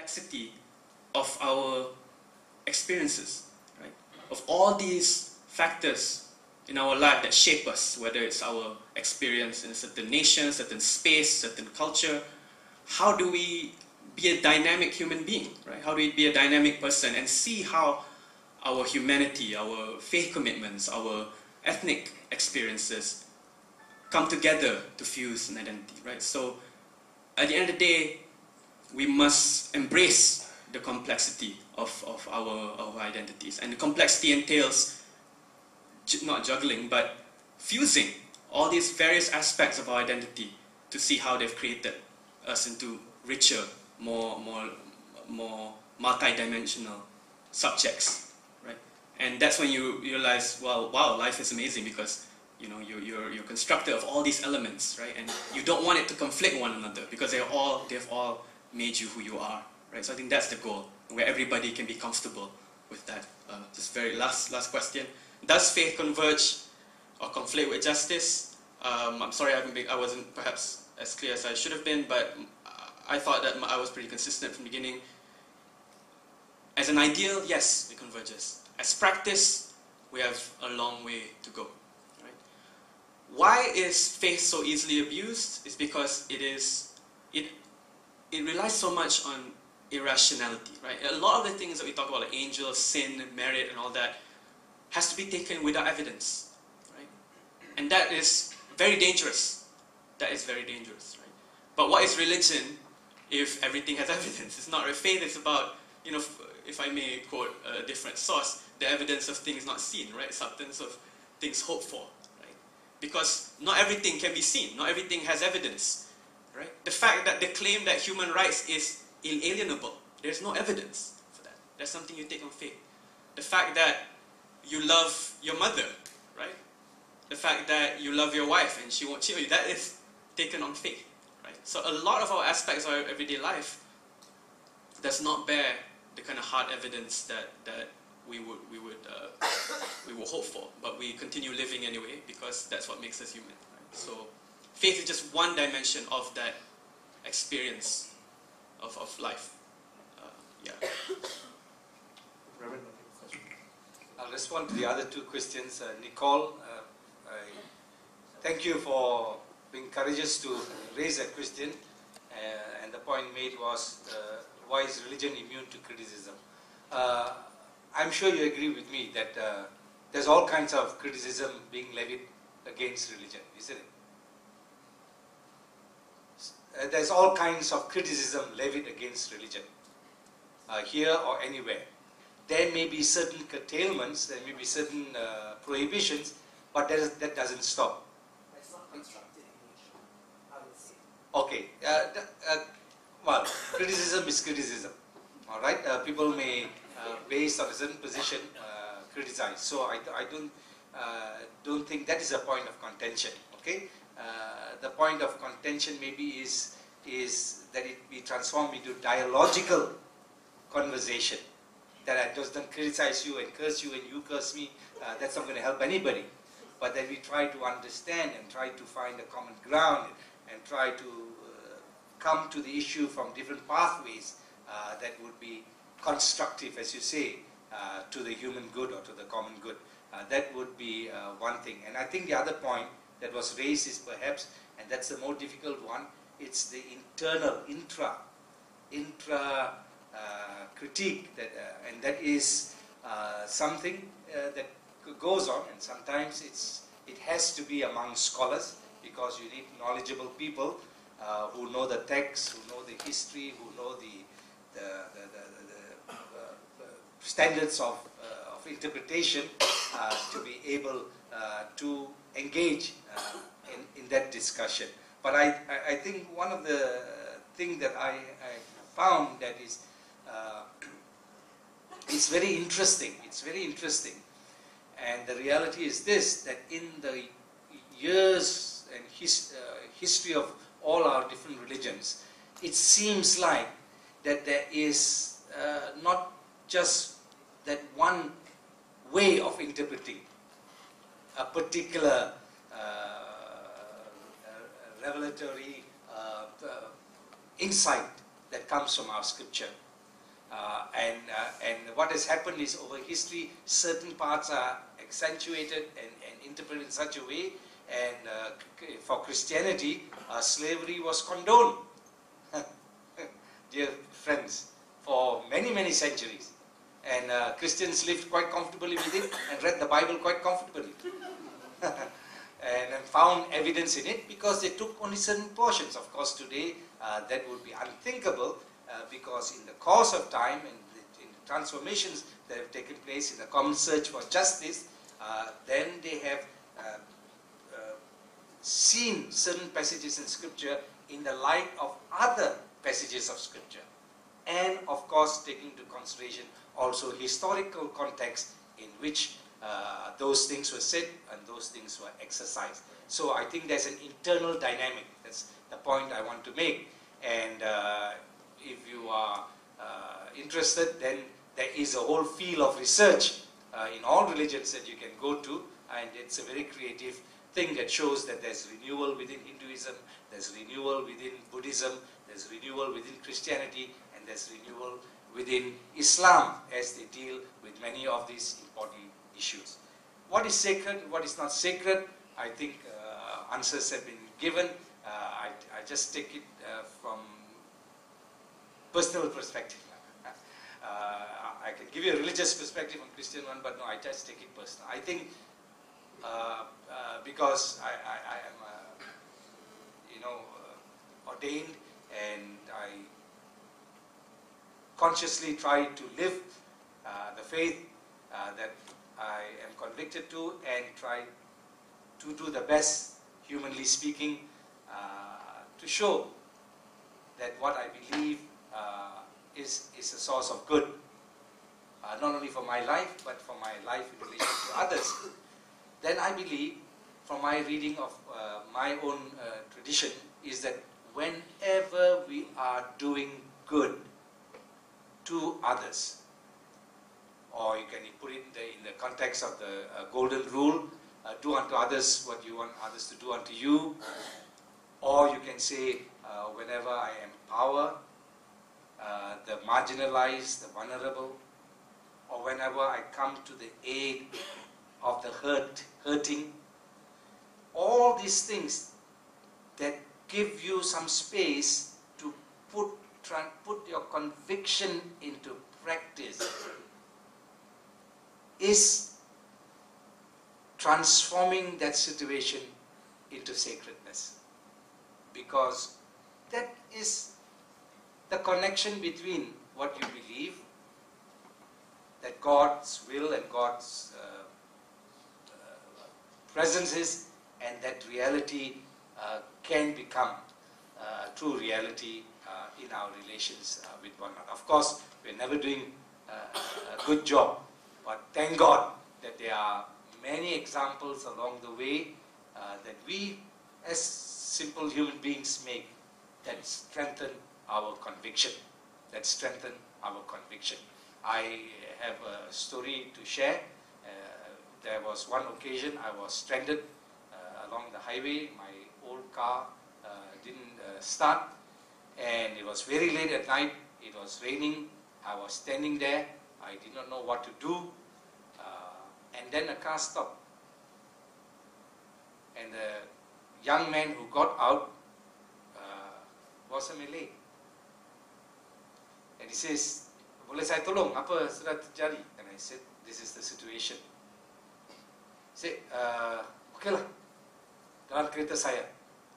complexity of our experiences, right? Of all these factors in our life that shape us, whether it's our experience in a certain nation, certain space, certain culture. How do we be a dynamic human being, right? How do we be a dynamic person and see how our humanity, our faith commitments, our ethnic experiences come together to fuse an identity, right? So at the end of the day, we must embrace the complexity of our identities. And the complexity entails not juggling, but fusing all these various aspects of our identity to see how they've created us into richer, more multi-dimensional subjects, right? And that's when you realize, well, wow, life is amazing because you're constructed of all these elements, right? And you don't want it to conflict one another because they've all made you who you are, right? So I think that's the goal, where everybody can be comfortable with that. Just very last question: does faith converge or conflict with justice? I'm sorry I wasn't perhaps as clear as I should have been, but I thought that I was pretty consistent from the beginning. As an ideal, yes, it converges. As practice, we have a long way to go. Right? Why is faith so easily abused? It's because it relies so much on irrationality. Right? A lot of the things that we talk about, like angels, sin, merit, and all that, has to be taken without evidence. Right? And that is very dangerous. That is very dangerous. Right? But what is religion if everything has evidence? It's not. Faith is about, if I may quote a different source, the evidence of things not seen, right? Substance of things hoped for, right? Because not everything can be seen. Not everything has evidence, right? The fact that the claim that human rights is inalienable, there's no evidence for that. That's something you take on faith. The fact that you love your mother, right? The fact that you love your wife and she won't cheat on you, that is taken on faith. So a lot of our aspects of our everyday life does not bear the kind of hard evidence that we would hope for, but we continue living anyway because that's what makes us human. Right? So faith is just one dimension of that experience of life. Yeah. Reverend, I'll respond to the other two questions. Nicole, thank you for being courageous to raise that question, and the point made was why is religion immune to criticism? I'm sure you agree with me that there's all kinds of criticism being levied against religion, isn't it? There's all kinds of criticism levied against religion, here or anywhere. There may be certain curtailments, there may be certain prohibitions, but that doesn't stop. Okay, well, criticism is criticism, all right? People may, based on a certain position, criticize. So I don't think that is a point of contention, okay? The point of contention maybe is that it be transformed into dialogical conversation, that I just don't criticize you and curse you and you curse me. That's not going to help anybody. But that we try to understand and try to find a common ground and try to come to the issue from different pathways that would be constructive, as you say, to the human good or to the common good. That would be one thing. And I think the other point that was raised is perhaps, and that's the more difficult one, it's the internal, intra critique, and that is something that goes on, and sometimes it has to be among scholars, because you need knowledgeable people who know the text, who know the history, who know the standards of interpretation to be able to engage in that discussion. But I think one of the things that I found that is it's very interesting. It's very interesting. And the reality is this, that in the years and history of all our different religions, it seems like that there is not just that one way of interpreting a particular revelatory insight that comes from our scripture. And what has happened is over history, certain parts are accentuated and interpreted in such a way. And for Christianity, slavery was condoned, dear friends, for many, many centuries. And Christians lived quite comfortably with it and read the Bible quite comfortably. And found evidence in it because they took only certain portions. Of course, today that would be unthinkable because in the course of time and in the transformations that have taken place in the common search for justice, then they have seen certain passages in Scripture in the light of other passages of Scripture. And of course, taking into consideration also historical context in which those things were said and those things were exercised. So I think there's an internal dynamic. That's the point I want to make. And if you are interested, then there is a whole field of research in all religions that you can go to, and it's a very creative thing that shows that there's renewal within Hinduism, there's renewal within Buddhism, there's renewal within Christianity, and there's renewal within Islam as they deal with many of these important issues. What is sacred, what is not sacred, I think answers have been given. I just take it from personal perspective. I can give you a religious perspective on Christian one, but no, I just take it personal. I think because I am, ordained, and I consciously try to live the faith that I am convicted to, and try to do the best, humanly speaking, to show that what I believe is a source of good, not only for my life, but for my life in relation to others. Then I believe, from my reading of my own tradition, is that whenever we are doing good to others, or you can put it in the context of the golden rule, do unto others what you want others to do unto you, or you can say, whenever I empower the marginalized, the vulnerable, or whenever I come to the aid of the hurting, all these things that give you some space to try and put your conviction into practice is transforming that situation into sacredness. Because that is the connection between what you believe, that God's will and God's presence is, and that reality can become true reality in our relations with one another. Of course, we're never doing a good job, but thank God that there are many examples along the way that we as simple human beings make that strengthen our conviction, I have a story to share. There was one occasion I was stranded along the highway. My old car didn't start, and it was very late at night. It was raining. I was standing there. I did not know what to do. And then a car stopped. And the young man who got out was a Malay. And he says, "Boleh saya tolong? Apa sudah terjadi?" And I said, "This is the situation." He said, "Okay lah, dalam kereta saya."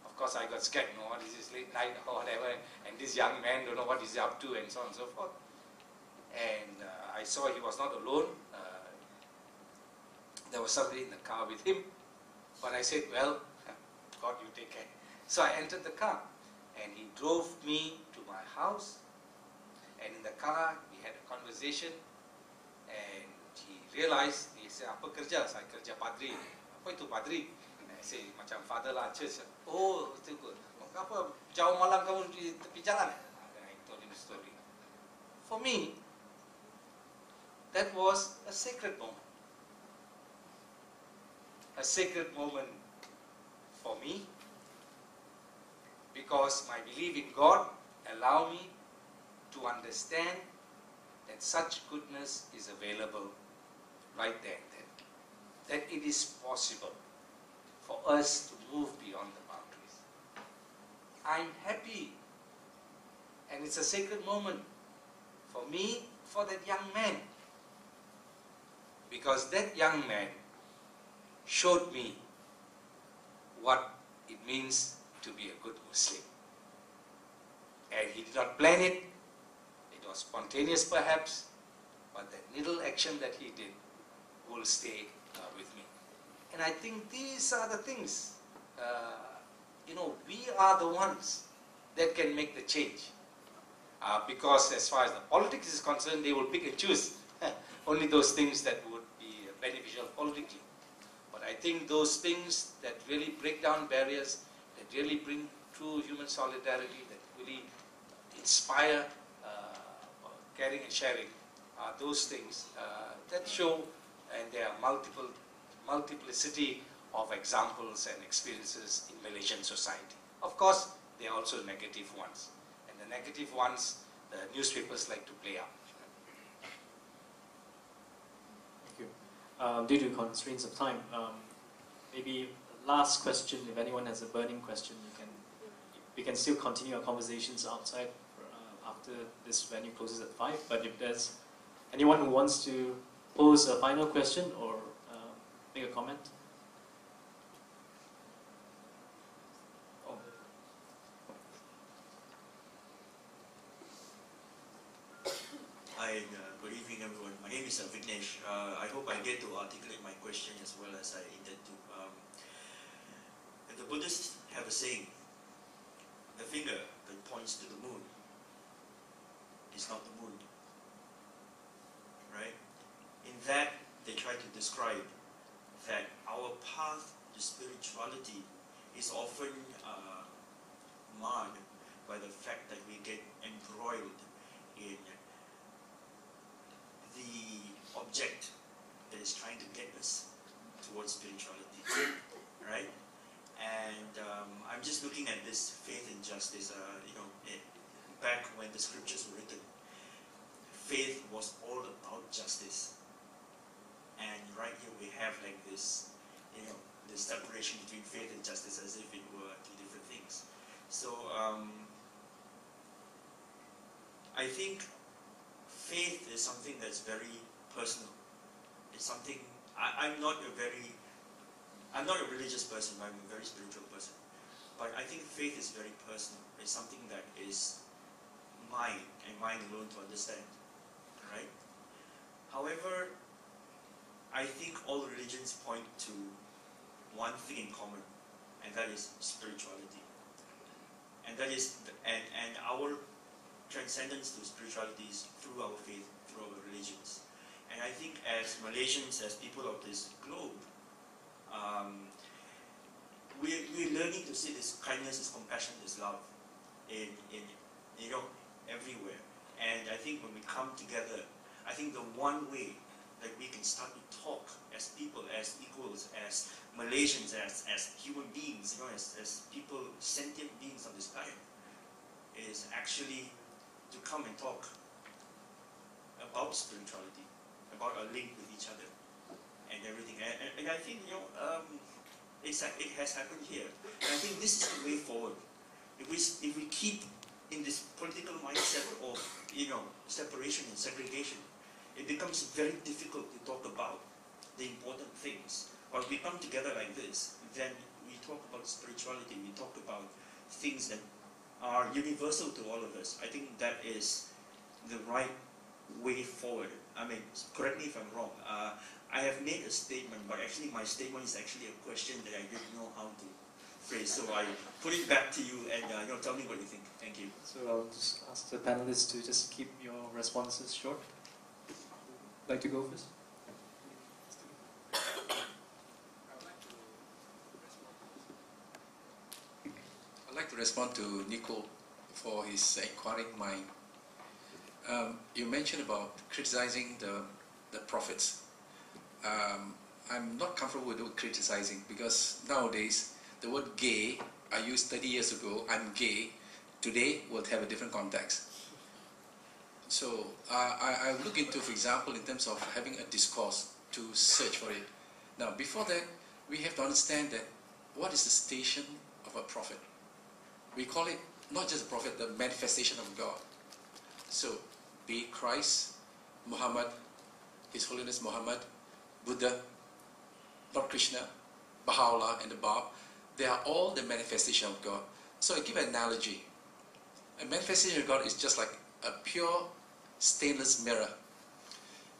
Of course, I got scared. No, what is this late night or whatever? And this young man don't know what he's up to, and so on and so forth. And I saw he was not alone. There was somebody in the car with him. But I said, "Well, God, you take care." So I entered the car, and he drove me to my house. And in the car, we had a conversation. And he realized, he said, "Apa kerja?" Saya kerja padri. "Apa itu padri?" And I said, "Macam father lah, church." "Oh, itu good. Apa jauh malam kamu di tepi jalan?" And I told him the story. For me, that was a sacred moment. A sacred moment for me, because my belief in God allowed me to understand that such goodness is available right there and then. That it is possible for us to move beyond the boundaries. I'm happy, and it's a sacred moment for me, for that young man, because that young man showed me what it means to be a good Muslim. And he did not plan it, it was spontaneous perhaps, but that little action that he did will stay with me. And I think these are the things, we are the ones that can make the change. Because as far as the politics is concerned, they will pick and choose only those things that would be beneficial politically. But I think those things that really break down barriers, that really bring true human solidarity, that really inspire caring and sharing, are those things that show, and there are multiplicity of examples and experiences in Malaysian society. Of course, there are also negative ones. And the negative ones, the newspapers like to play up. Thank you. Due to constraints of time, maybe last question, if anyone has a burning question, we can still continue our conversations outside after this venue closes at 5. But if there's anyone who wants to pose a final question or make a comment. Hi, good evening everyone. My name is Vignesh. I hope I get to articulate my question as well as I intend to. The Buddhists have a saying, the finger that points to the moon is not the moon. Right? In that, they try to describe that our path to spirituality is often marred by the fact that we get embroiled in the object that is trying to get us towards spirituality, right? And I'm just looking at this faith and justice. Back when the scriptures were written, faith was all about justice, and right here we have like this, this separation between faith and justice as if it were two different things. So I think faith is something that's very personal. It's something, I'm not a religious person, I'm a very spiritual person. But I think faith is very personal. It's something that is mine and mine alone to understand, right? However, I think all religions point to one thing in common, and that is spirituality. And that is, and our transcendence to spirituality is through our faith, through our religions. And I think as Malaysians, as people of this globe, we're learning to see this kindness, this compassion, this love in everywhere. And I think when we come together, I think the one way that we can start to talk as people, as equals, as Malaysians, as human beings, as people, sentient beings on this planet, is actually to come and talk about spirituality, about our link with each other, and everything. And I think it has happened here. And I think this is the way forward. If we keep in this political mindset of separation and segregation, it becomes very difficult to talk about the important things. But if we come together like this, then we talk about spirituality, we talk about things that are universal to all of us. I think that is the right way forward. I mean, correct me if I'm wrong. I have made a statement, but actually my statement is actually a question that I didn't know how to phrase. So I put it back to you and tell me what you think. Thank you. So I'll just ask the panelists to just keep your responses short. Like to go first? I'd like to respond to Nico for his inquiring mind. You mentioned about criticizing the prophets. I'm not comfortable with the word criticizing, because nowadays the word gay I used 30 years ago, I'm gay, today will have a different context. So I look into, for example, in terms of having a discourse to search for it. Now, before that, we have to understand that what is the station of a prophet? We call it not just a prophet, the manifestation of God. So, be it Christ, Muhammad, His Holiness Muhammad, Buddha, Lord Krishna, Baha'u'llah, and the Bab, they are all the manifestation of God. So I give an analogy. A manifestation of God is just like a pure stainless mirror.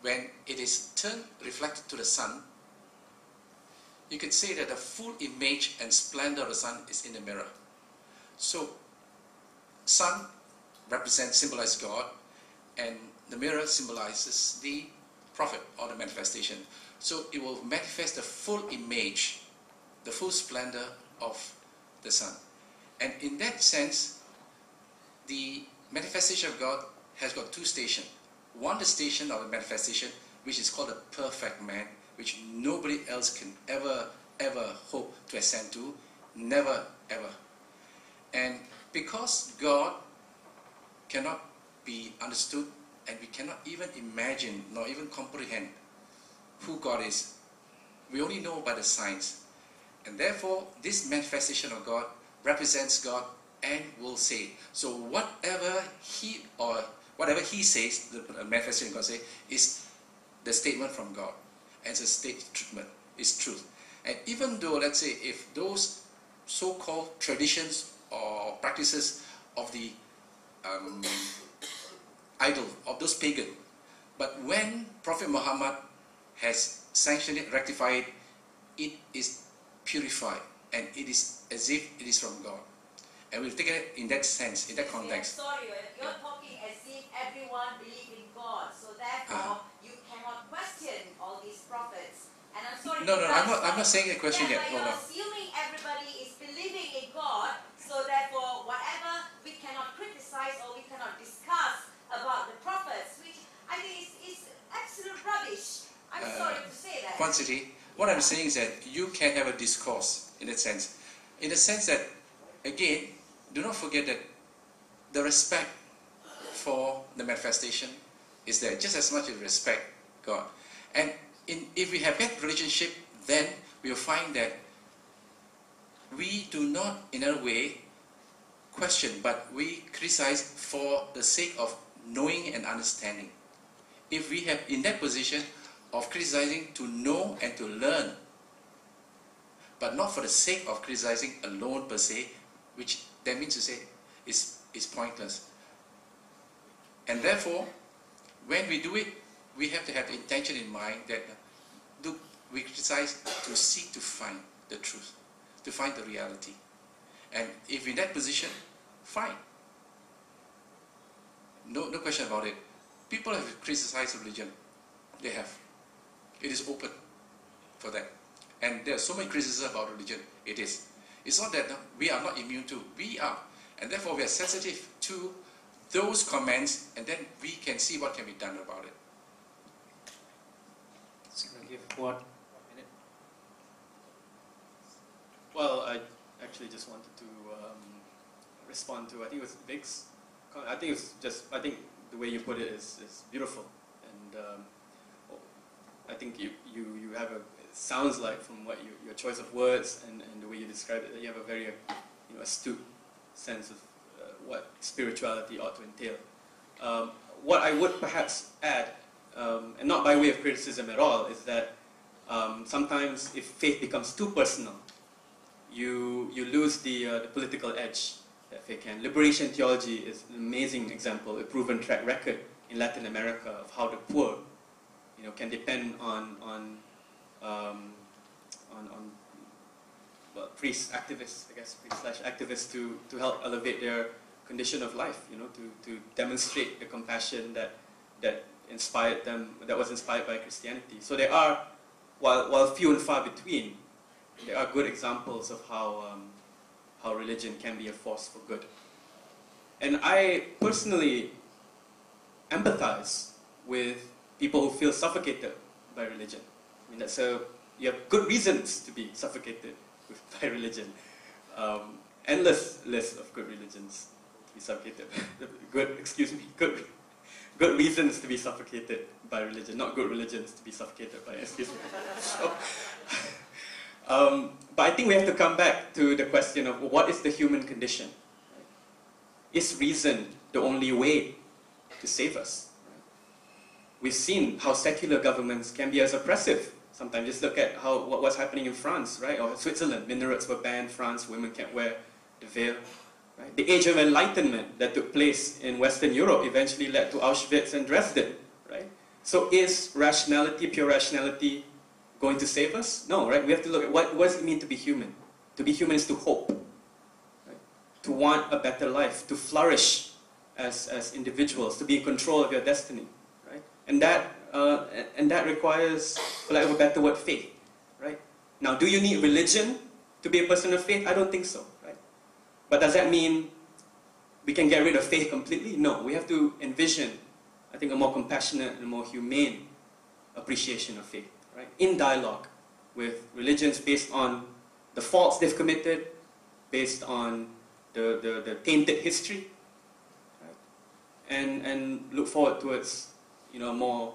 When it is turned, reflected to the sun, you can say that the full image and splendor of the sun is in the mirror. So, sun represents, symbolizes God, and the mirror symbolizes the prophet or the manifestation. So it will manifest the full image, the full splendor of the sun. And in that sense, the manifestation of God has got two stations. One, the station of the manifestation, which is called the perfect man, which nobody else can ever hope to ascend to. Never, ever. And because God cannot be understood, and we cannot even imagine nor even comprehend who God is, we only know by the signs. And therefore, this manifestation of God represents God and will say. So whatever he says, the manifestation of God says, is the statement from God. And it's a statement, it's truth. And even though, let's say, if those so-called traditions or practices of the idol, of those pagan, but when Prophet Muhammad has sanctioned it, rectified it, it is purified, and it is as if it is from God. And we've taken it in that sense, in that context. I'm sorry, you're talking as if everyone believes in God, so therefore you cannot question all these prophets. And I'm sorry. No, I'm not saying a question yet. You're assuming everybody is believing in God, so therefore whatever we cannot criticize or we cannot discuss about the prophets, which I think is absolute rubbish. I'm sorry to say that. Quantity. What I'm saying is that you can have a discourse in that sense. In the sense that, again, do not forget that the respect for the manifestation is there, just as much as respect God. And if we have that relationship, then we will find that we do not, in a way, question, but we criticize for the sake of knowing and understanding. If we have in that position of criticizing to know and to learn, but not for the sake of criticizing alone per se, which that means to say is pointless. And therefore, when we do it, we have to have the intention in mind that we criticize to seek to find the truth, to find the reality. And if in that position, fine. No question about it. People have criticized religion. They have. It is open for that. And there are so many criticisms about religion. It is. It's not that we are not immune to. We are. And therefore we are sensitive to those comments, and then we can see what can be done about it. So we'll give one minute. Well, I actually just wanted to respond to, I think it was Vic's. I think the way you put it is beautiful, and I think you have it sounds like from what your choice of words and the way you describe it, that you have a very astute sense of what spirituality ought to entail. What I would perhaps add, and not by way of criticism at all, is that sometimes if faith becomes too personal, you lose the political edge that faith can. Liberation theology is an amazing example, a proven track record in Latin America of how the poor, can depend on priests, activists, priest/activists to help elevate their condition of life, to demonstrate the compassion that inspired them, that was inspired by Christianity. So there are, while few and far between, there are good examples of how religion can be a force for good. And I personally empathize with people who feel suffocated by religion. I mean, you have good reasons to be suffocated by religion. Endless list of good religions to be suffocated. good good reasons to be suffocated by religion, not good religions to be suffocated by, excuse me. So, but I think we have to come back to the question of what is the human condition? Is reason the only way to save us? We've seen how secular governments can be as oppressive. Sometimes just look at what's happening in France, right? Or Switzerland, minarets were banned, France, women can't wear the veil. Right? The Age of Enlightenment that took place in Western Europe eventually led to Auschwitz and Dresden, right? So is rationality, pure rationality, going to save us? No, right? We have to look at what does it mean to be human? To be human is to hope, right? To want a better life, to flourish as individuals, to be in control of your destiny, right? And that requires, for lack of a better word, faith, right? Now, do you need religion to be a person of faith? I don't think so, right? But does that mean we can get rid of faith completely? No, we have to envision, I think, a more compassionate and more humane appreciation of faith, right? In dialogue with religions based on the faults they've committed, based on the tainted history, right? And look forward towards, a more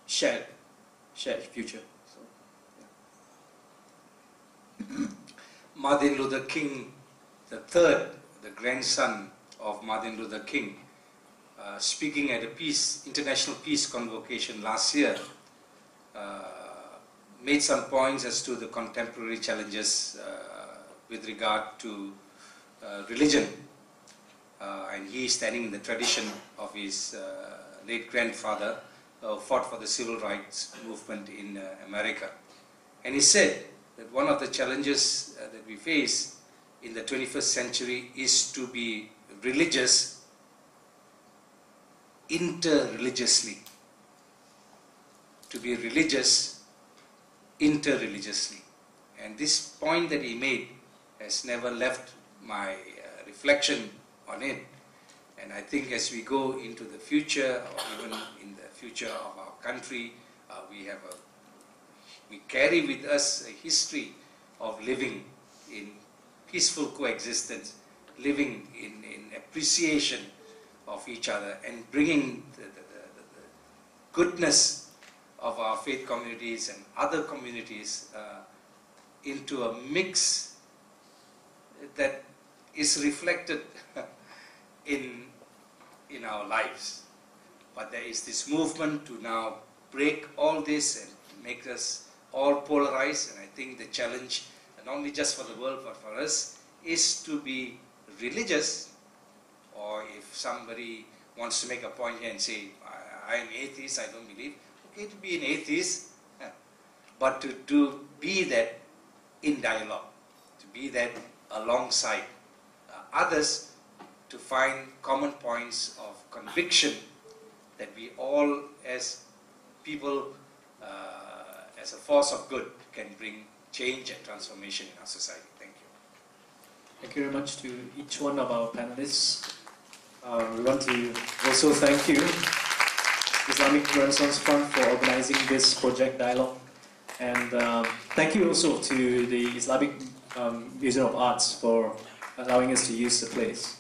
shared future. So, yeah. Martin Luther King III, the grandson of Martin Luther King, speaking at a international peace convocation last year, made some points as to the contemporary challenges with regard to religion. And he is standing in the tradition of his late grandfather, fought for the civil rights movement in America. And he said that one of the challenges that we face in the 21st century is to be religious interreligiously. To be religious interreligiously. And this point that he made has never left my reflection on it. And I think as we go into the future, or even in the future of our country, we carry with us a history of living in peaceful coexistence, living in appreciation of each other, and bringing the goodness of our faith communities and other communities into a mix that is reflected in our lives. But there is this movement to now break all this and make us all polarized, and I think the challenge, not only just for the world but for us, is to be religious. Or if somebody wants to make a point here and say, I am atheist, I don't believe, okay to be an atheist, but to be that in dialogue, to be that alongside others, to find common points of conviction that we all as people, as a force of good, can bring change and transformation in our society. Thank you. Thank you very much to each one of our panelists. We want to also thank you, Islamic Renaissance Fund, for organizing this project dialogue. And thank you also to the Islamic Museum of Arts for allowing us to use the place.